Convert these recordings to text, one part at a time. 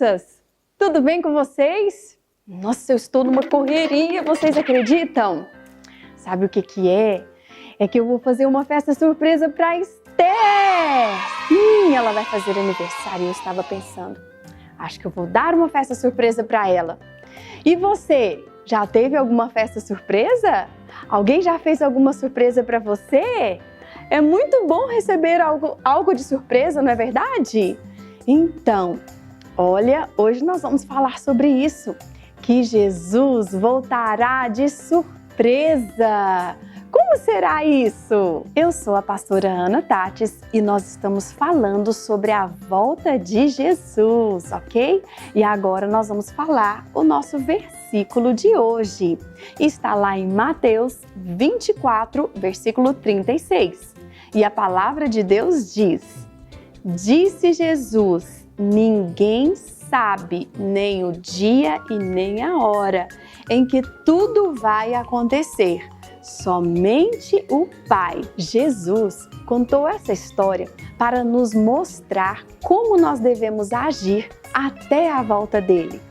crianças! Tudo bem com vocês? Nossa, eu estou numa correria, vocês acreditam? Sabe o que é? É que eu vou fazer uma festa surpresa para Esther! Sim, ela vai fazer aniversário e eu estava pensando, acho que eu vou dar uma festa surpresa para ela. E você, já teve alguma festa surpresa? Alguém já fez alguma surpresa para você? É muito bom receber algo de surpresa, não é verdade? Então, olha, hoje nós vamos falar sobre isso, que Jesus voltará de surpresa. Como será isso? Eu sou a pastora Ana Tatis e nós estamos falando sobre a volta de Jesus, ok? E agora nós vamos falar o nosso versículo de hoje. Está lá em Mateus 24, versículo 36. E a palavra de Deus diz: Disse Jesus, ninguém sabe nem o dia e nem a hora em que tudo vai acontecer. Somente o Pai. Jesus contou essa história para nos mostrar como nós devemos agir até a volta dele.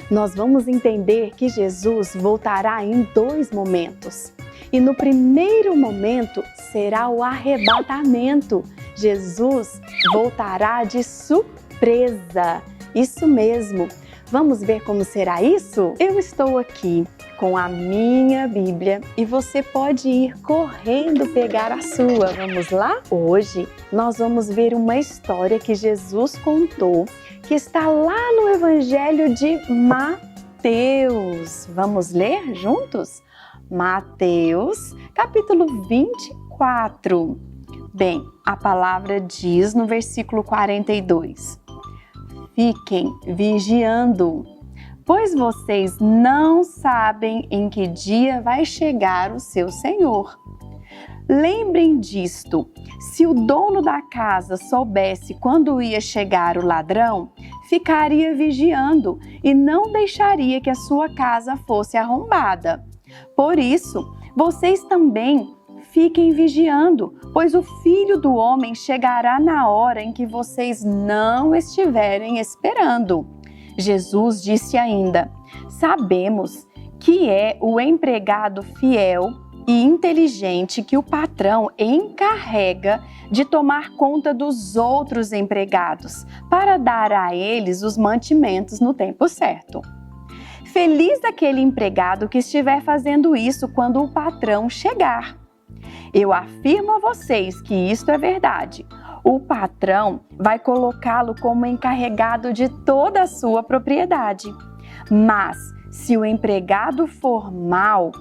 Nós vamos entender que Jesus voltará em dois momentos. E no primeiro momento será o arrebatamento. Jesus voltará de surpresa. Isso mesmo. Vamos ver como será isso? Eu estou aqui com a minha Bíblia e você pode ir correndo pegar a sua. Vamos lá? Hoje nós vamos ver uma história que Jesus contou, que está lá no Evangelho de Mateus. Vamos ler juntos? Mateus, capítulo 24. Bem, a palavra diz no versículo 42. Fiquem vigiando, pois vocês não sabem em que dia vai chegar o seu Senhor. Lembrem disto, se o dono da casa soubesse quando ia chegar o ladrão, ficaria vigiando e não deixaria que a sua casa fosse arrombada. Por isso, vocês também fiquem vigiando, pois o Filho do Homem chegará na hora em que vocês não estiverem esperando. Jesus disse ainda: sabemos que é o empregado fiel e inteligente que o patrão encarrega de tomar conta dos outros empregados, para dar a eles os mantimentos no tempo certo. Feliz aquele empregado que estiver fazendo isso quando o patrão chegar. Eu afirmo a vocês que isto é verdade. O patrão vai colocá-lo como encarregado de toda a sua propriedade. Mas, se o empregado for mau,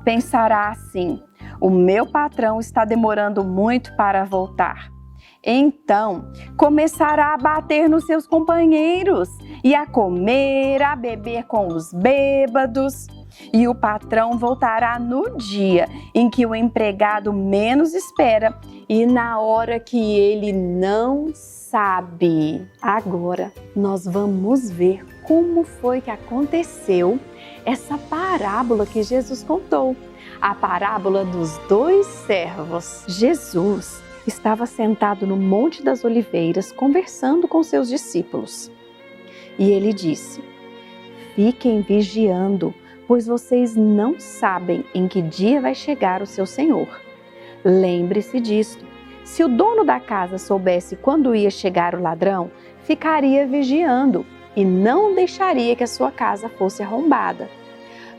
pensará assim: o meu patrão está demorando muito para voltar. Então, começará a bater nos seus companheiros e a comer, a beber com os bêbados. E o patrão voltará no dia em que o empregado menos espera e na hora que ele não sabe. Agora, nós vamos ver como foi que aconteceu essa parábola que Jesus contou. A parábola dos dois servos. Jesus estava sentado no Monte das Oliveiras conversando com seus discípulos. E ele disse: fiquem vigiando, pois vocês não sabem em que dia vai chegar o seu Senhor. Lembre-se disto. Se o dono da casa soubesse quando ia chegar o ladrão, ficaria vigiando e não deixaria que a sua casa fosse arrombada.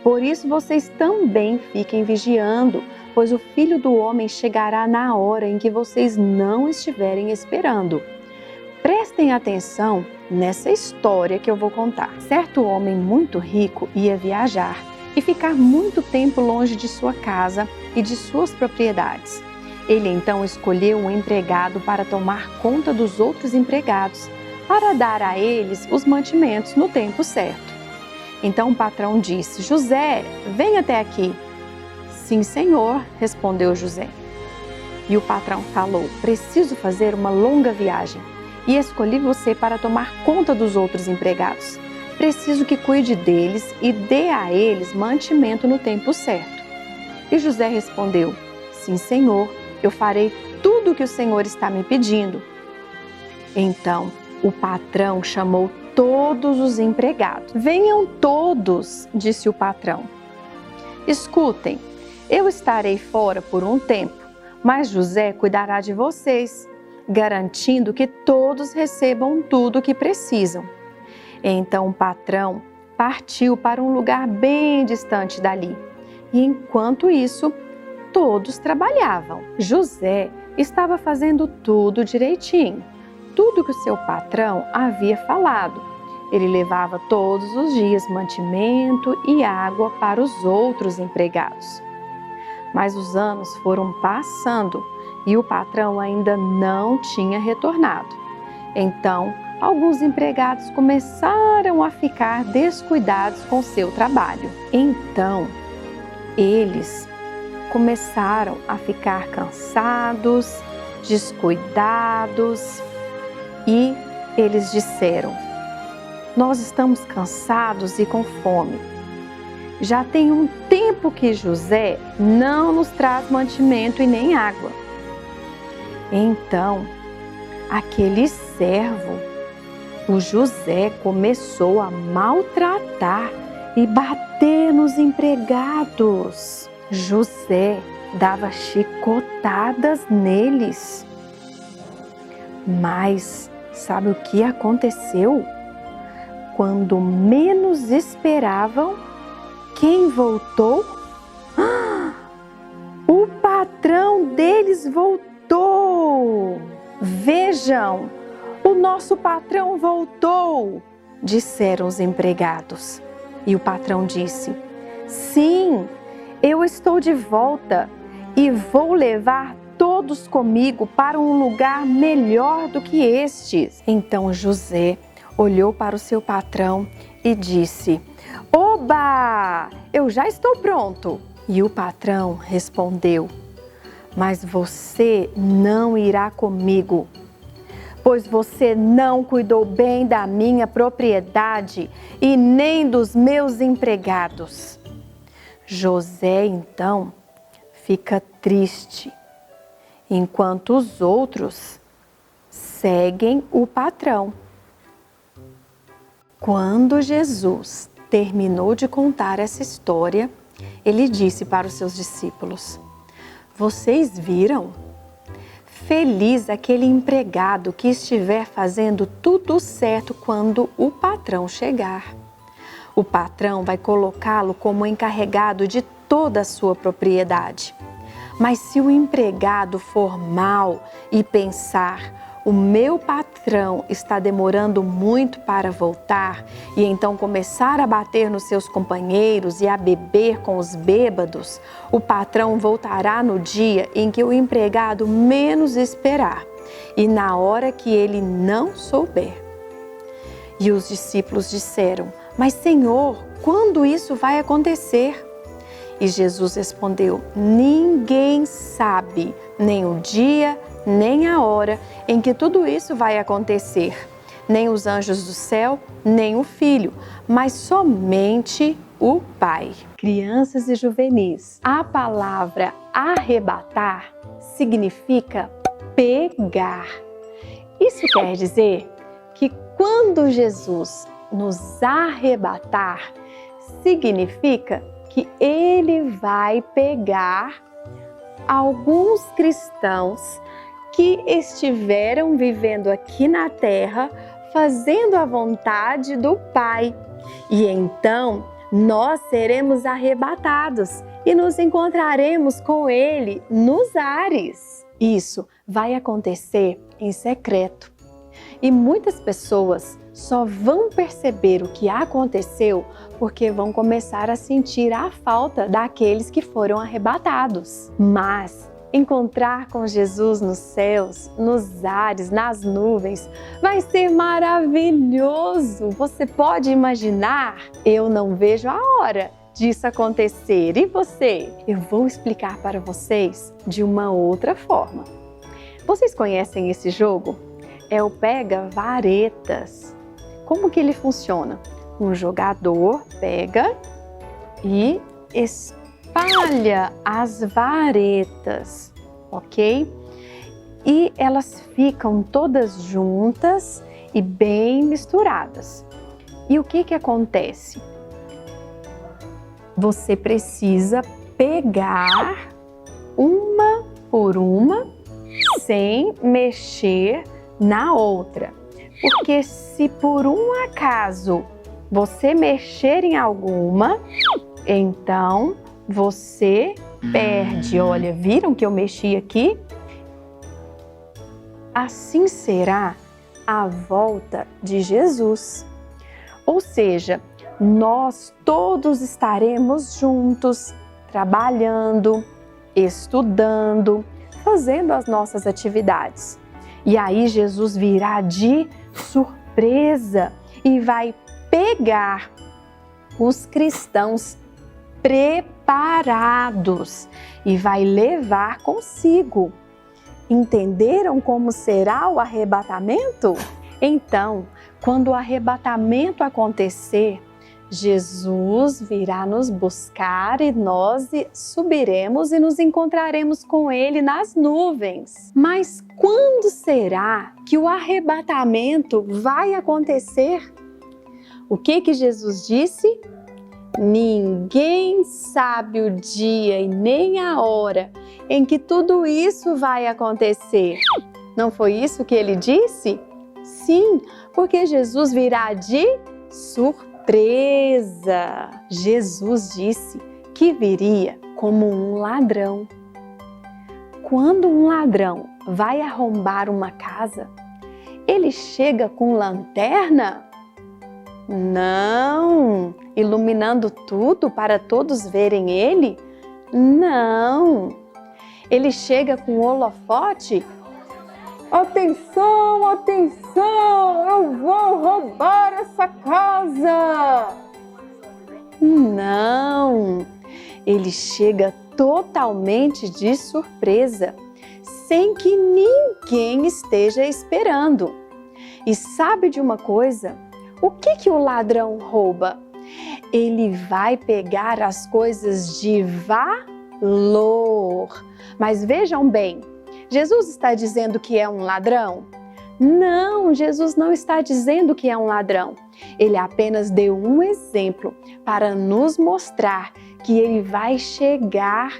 Por isso vocês também fiquem vigiando, pois o Filho do Homem chegará na hora em que vocês não estiverem esperando. Prestem atenção nessa história que eu vou contar. Certo homem muito rico ia viajar e ficar muito tempo longe de sua casa e de suas propriedades. Ele então escolheu um empregado para tomar conta dos outros empregados, para dar a eles os mantimentos no tempo certo. Então o patrão disse: José, vem até aqui. Sim, senhor, respondeu José. E o patrão falou: preciso fazer uma longa viagem e escolhi você para tomar conta dos outros empregados. Preciso que cuide deles e dê a eles mantimento no tempo certo. E José respondeu: sim, senhor, eu farei tudo o que o senhor está me pedindo. Então o patrão chamou todos os empregados. Venham todos, disse o patrão. Escutem, eu estarei fora por um tempo, mas José cuidará de vocês, garantindo que todos recebam tudo o que precisam. Então o patrão partiu para um lugar bem distante dali. E enquanto isso, todos trabalhavam. José estava fazendo tudo direitinho, tudo que o seu patrão havia falado. Ele levava todos os dias mantimento e água para os outros empregados. Mas os anos foram passando e o patrão ainda não tinha retornado. Então, alguns empregados começaram a ficar descuidados com seu trabalho. Então, eles começaram a ficar cansados, descuidados e eles disseram: nós estamos cansados e com fome. Já tem um tempo que José não nos traz mantimento e nem água. Então, aquele servo, o José, começou a maltratar e bater nos empregados. José dava chicotadas neles. Mas sabe o que aconteceu? Quando menos esperavam, quem voltou? O patrão deles voltou! Vejam, o nosso patrão voltou! Disseram os empregados. E o patrão disse: sim, eu estou de volta e vou levar todos comigo para um lugar melhor do que estes. Então José olhou para o seu patrão e disse: oba, eu já estou pronto. E o patrão respondeu: mas você não irá comigo, pois você não cuidou bem da minha propriedade e nem dos meus empregados. José então fica triste, enquanto os outros seguem o patrão. Quando Jesus terminou de contar essa história, ele disse para os seus discípulos: vocês viram? Feliz aquele empregado que estiver fazendo tudo certo quando o patrão chegar. O patrão vai colocá-lo como encarregado de toda a sua propriedade. Mas se o empregado for mau e pensar: o meu patrão está demorando muito para voltar, e então começar a bater nos seus companheiros e a beber com os bêbados, o patrão voltará no dia em que o empregado menos esperar e na hora que ele não souber. E os discípulos disseram: mas Senhor, quando isso vai acontecer? E Jesus respondeu: ninguém sabe nem o dia, nem a hora em que tudo isso vai acontecer, nem os anjos do céu, nem o Filho, mas somente o Pai. Crianças e juvenis, a palavra arrebatar significa pegar. Isso quer dizer que quando Jesus nos arrebatar, significa que Ele vai pegar alguns cristãos que estiveram vivendo aqui na terra, fazendo a vontade do Pai. E então nós seremos arrebatados e nos encontraremos com Ele nos ares. Isso vai acontecer em secreto. E muitas pessoas só vão perceber o que aconteceu porque vão começar a sentir a falta daqueles que foram arrebatados. Mas encontrar com Jesus nos céus, nos ares, nas nuvens, vai ser maravilhoso! Você pode imaginar? Eu não vejo a hora disso acontecer. E você? Eu vou explicar para vocês de uma outra forma. Vocês conhecem esse jogo? É o pega-varetas. Como que ele funciona? Um jogador pega e espalha as varetas, ok? E elas ficam todas juntas e bem misturadas. E o que acontece? Você precisa pegar uma por uma sem mexer na outra. Porque se por um acaso você mexer em alguma, então você perde. Olha, viram que eu mexi aqui? Assim será a volta de Jesus. Ou seja, nós todos estaremos juntos, trabalhando, estudando, fazendo as nossas atividades. E aí Jesus virá de surpresa e vai pegar os cristãos preparados e vai levar consigo. Entenderam como será o arrebatamento? Então, quando o arrebatamento acontecer, Jesus virá nos buscar e nós subiremos e nos encontraremos com Ele nas nuvens. Mas quando será que o arrebatamento vai acontecer? O que Jesus disse? Ninguém sabe o dia e nem a hora em que tudo isso vai acontecer. Não foi isso que ele disse? Sim, porque Jesus virá de surpresa. Jesus disse que viria como um ladrão. Quando um ladrão vai arrombar uma casa, ele chega com lanterna? Não. Iluminando tudo para todos verem ele? Não. Ele chega com holofote? Atenção, atenção, eu vou roubar essa casa! Não, ele chega totalmente de surpresa, sem que ninguém esteja esperando. E sabe de uma coisa? O que o ladrão rouba? Ele vai pegar as coisas de valor. Mas vejam bem, Jesus está dizendo que é um ladrão? Não, Jesus não está dizendo que é um ladrão. Ele apenas deu um exemplo para nos mostrar que ele vai chegar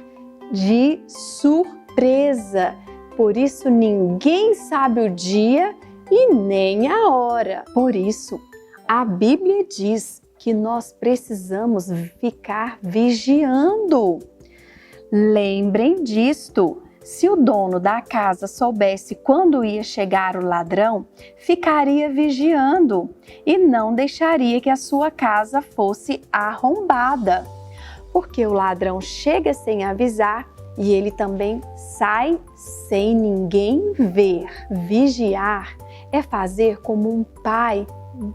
de surpresa. Por isso, ninguém sabe o dia e nem a hora. Por isso, a Bíblia diz que nós precisamos ficar vigiando. Lembrem disto. Se o dono da casa soubesse quando ia chegar o ladrão, ficaria vigiando e não deixaria que a sua casa fosse arrombada. Porque o ladrão chega sem avisar e ele também sai sem ninguém ver. Vigiar é fazer como um pai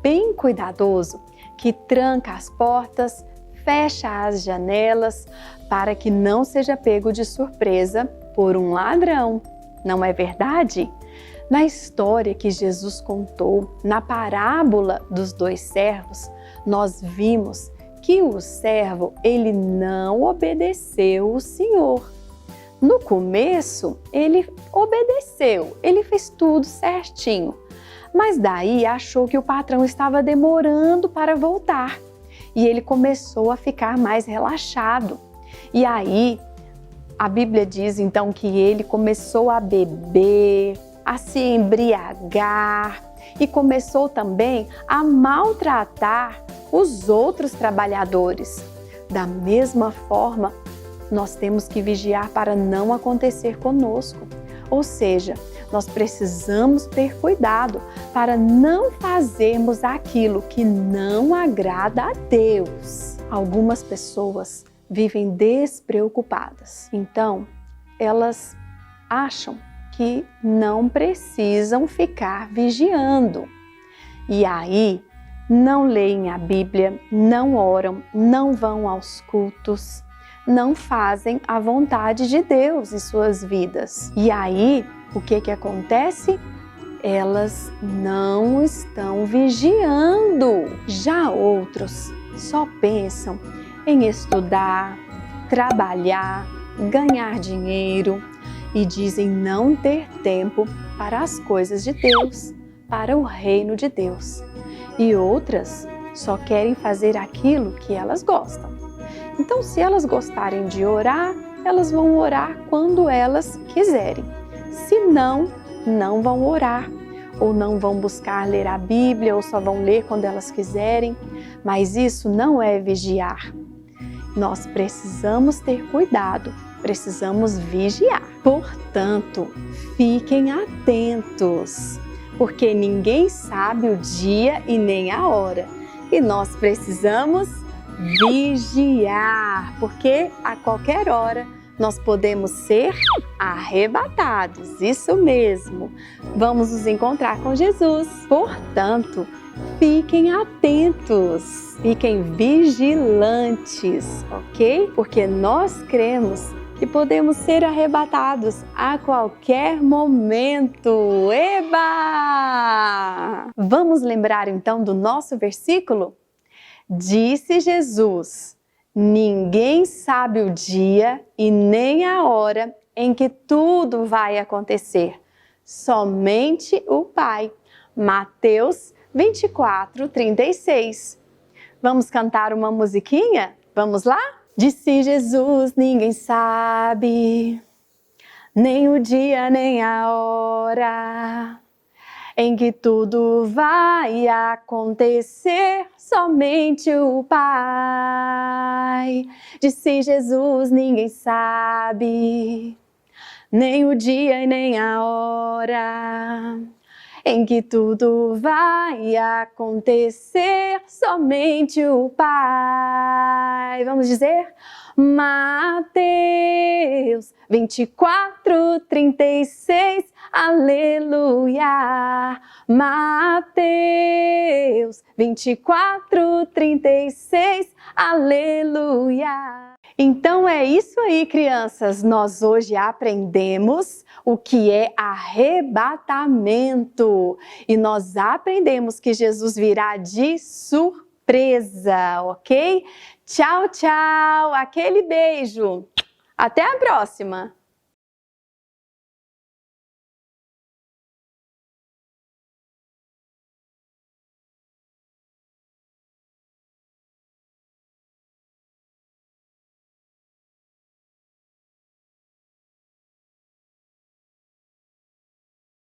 bem cuidadoso que tranca as portas, fecha as janelas para que não seja pego de surpresa por um ladrão, não é verdade? Na história que Jesus contou, na parábola dos 2 servos, nós vimos que o servo, ele não obedeceu o Senhor. No começo, ele obedeceu, ele fez tudo certinho, mas daí achou que o patrão estava demorando para voltar e ele começou a ficar mais relaxado. E aí, a Bíblia diz então que ele começou a beber, a se embriagar e começou também a maltratar os outros trabalhadores. Da mesma forma, nós temos que vigiar para não acontecer conosco. Ou seja, nós precisamos ter cuidado para não fazermos aquilo que não agrada a Deus. Algumas pessoas vivem despreocupadas. Então, elas acham que não precisam ficar vigiando. E aí, não leem a Bíblia, não oram, não vão aos cultos, não fazem a vontade de Deus em suas vidas. E aí, o que acontece? Elas não estão vigiando. Já outros só pensam em estudar, trabalhar, ganhar dinheiro e dizem não ter tempo para as coisas de Deus, para o reino de Deus. E outras só querem fazer aquilo que elas gostam. Então, se elas gostarem de orar, elas vão orar quando elas quiserem. Se não, não vão orar, ou não vão buscar ler a Bíblia, ou só vão ler quando elas quiserem. Mas isso não é vigiar. Nós precisamos ter cuidado, precisamos vigiar. Portanto, fiquem atentos, porque ninguém sabe o dia e nem a hora. E nós precisamos vigiar, porque a qualquer hora nós podemos ser arrebatados. Isso mesmo. Vamos nos encontrar com Jesus. Portanto, fiquem atentos, fiquem vigilantes, ok? Porque nós cremos que podemos ser arrebatados a qualquer momento. Eba! Vamos lembrar então do nosso versículo? Disse Jesus: ninguém sabe o dia e nem a hora em que tudo vai acontecer, somente o Pai. Mateus 24:36. Vamos cantar uma musiquinha? Vamos lá? Disse Jesus: ninguém sabe, nem o dia nem a hora em que tudo vai acontecer, somente o Pai. Disse Jesus: ninguém sabe, nem o dia e nem a hora em que tudo vai acontecer, somente o Pai. Vamos dizer? Mateus 24:36, aleluia. Mateus 24:36, aleluia. Então é isso aí, crianças. Nós hoje aprendemos o que é arrebatamento. E nós aprendemos que Jesus virá de surpresa, ok? Tchau, tchau. Aquele beijo. Até a próxima.